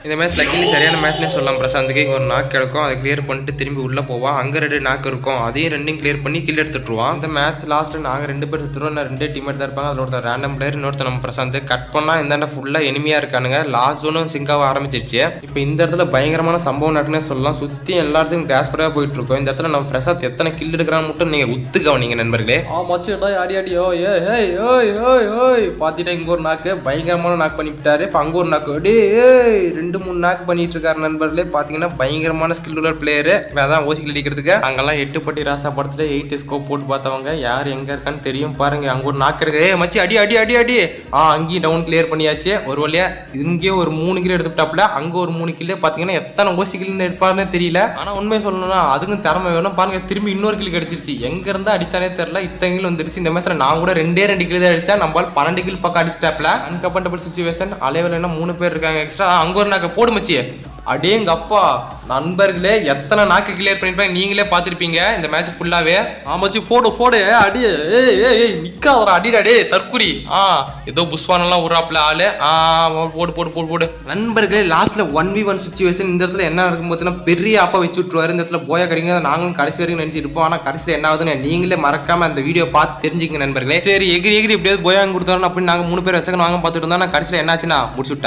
இந்த match luckily சரியான மேட்ச்னே சொல்லலாம். பிரசாந்துக்கு இங்கே ஒரு நாக் கிடைக்கும், அதை கிளியர் பண்ணிட்டு திரும்பி உள்ளே போவான். அங்கே 2 நாக் இருக்கும், அதையும் 2 கிளியர் பண்ணி கில் எடுத்துட்டுருவான். இந்த மேட்ச் லாஸ்ட்டு நாங்கள் 2 பேர் சுற்றுருவோம், 2 டீமேட் தான் இருப்பாங்க. அதில் ஒருத்தர் ரேண்டம் பிளேயர், இன்னொருத்தர் நம்ம பிரசாந்த். கட் பண்ணால் இந்த ஃபுல்லாக எனிமையாக இருக்கானுங்க. லாஸ்ட் ஜோனும் சிங்காக ஆரம்பிச்சிருச்சு. இப்போ இந்த இடத்துல பயங்கரமான சம்பவம் நடக்குன்னே சொல்லலாம். சுற்றி எல்லாத்தையும் டேஸ்பராக போயிட்டு இருக்கோம். இந்த இடத்துல நம்ம பிரசாந்த் எத்தனை கில் எடுக்கிறான்னு மட்டும் நீங்கள் ஒத்துக்கவனீங்க நண்பர்களே. மச்சு ஆடியோ பார்த்துட்டா இங்கே ஒரு நாக்கு பயங்கரமான நாக் பண்ணிவிட்டாரு. இப்போ அங்கே ஒரு நாக்கு 2-3 நாக் பண்ணிட்டு இருக்காரு நண்பர்களே. பார்த்தீங்கன்னா பயங்கரமான ஸ்கில் உள்ள பிளேயரு. அதான் ஓசிக்கில் அடிக்கிறதுக்கு அங்கெல்லாம் 8 பட்டி ராசா படத்துல 8 ஸ்கோப் போட்டு பார்த்தவங்க யார் எங்க இருக்கான்னு தெரியும். பாருங்க அங்க ஒரு நாக்கு இருக்கு. மச்சி அடி அடி அடி அடி. அங்கேயும் டவுன் கிளியர் பண்ணியாச்சு. ஒரு வழியா இங்கே ஒரு 3 கிலோ எடுத்துட்டாப்ல, அங்க ஒரு 3 கிலோ. பாத்தீங்கன்னா எத்தனை ஓசிக்கில் எடுப்பாருன்னு தெரியல. ஆனா உண்மையை சொல்லணும்னா அதுக்கும் திறமை வேணும். பாருங்க திரும்பி இன்னொரு கிலோ கிடைச்சிருச்சு. எங்க இருந்தா அடிச்சானே தெரியல, இத்தனை கிலோ வந்துருச்சு. இந்த மேட்ச்ல நான் கூட 2 கிலோ தான் அடிச்சா, நம்மளால 12 கிலோ பக்கம் அடிச்சிட்டாப்ல. Uncomfortable situation. அலைவல் என்ன 3 பேர் இருக்காங்க எக்ஸ்ட்ரா. அங்க ஒரு நாக்கு போடு மச்சி. அடேங்க அப்பா நண்பர்களே, எத்தனை நாக்கு கிளியர் பண்ணிருப்பாங்க நீங்களே பார்த்துருப்பீங்க இந்த மேட்ச் ஃபுல்லாவே. ஆமாச்சு போடு போடு அடி. நிக்கா ஒரு அடிடாடே தற்குறி. ஏதோ புஷ்வானெல்லாம் விடுறாப்ல ஆளு. போடு போடு போடு போடு நண்பர்களே. லாஸ்ட்ல 1v1 சிச்சுவேஷன். இந்த இடத்துல என்ன இருக்கும் பார்த்தீங்கன்னா பெரிய ஆப்பா வச்சு விட்டுருவாரு. இந்த இடத்துல போயா கிடைங்க நாங்களும் கடைசி வரைக்கும் நினைச்சிட்டு இருப்போம். ஆனா கடைசியில் என்ன ஆகுதுன்னு நீங்களே மறக்காம அந்த வீடியோ பார்த்து தெரிஞ்சுங்க நண்பர்களே. சரி எகிரி எப்படியாவது போயாங்க கொடுத்தாரு அப்படின்னு நாங்கள் 3 பேர் வச்சுக்க நாங்கள் பார்த்துட்டு இருந்தோம். கடைசியில் என்னாச்சுன்னா முடிச்சு விட்டாங்க.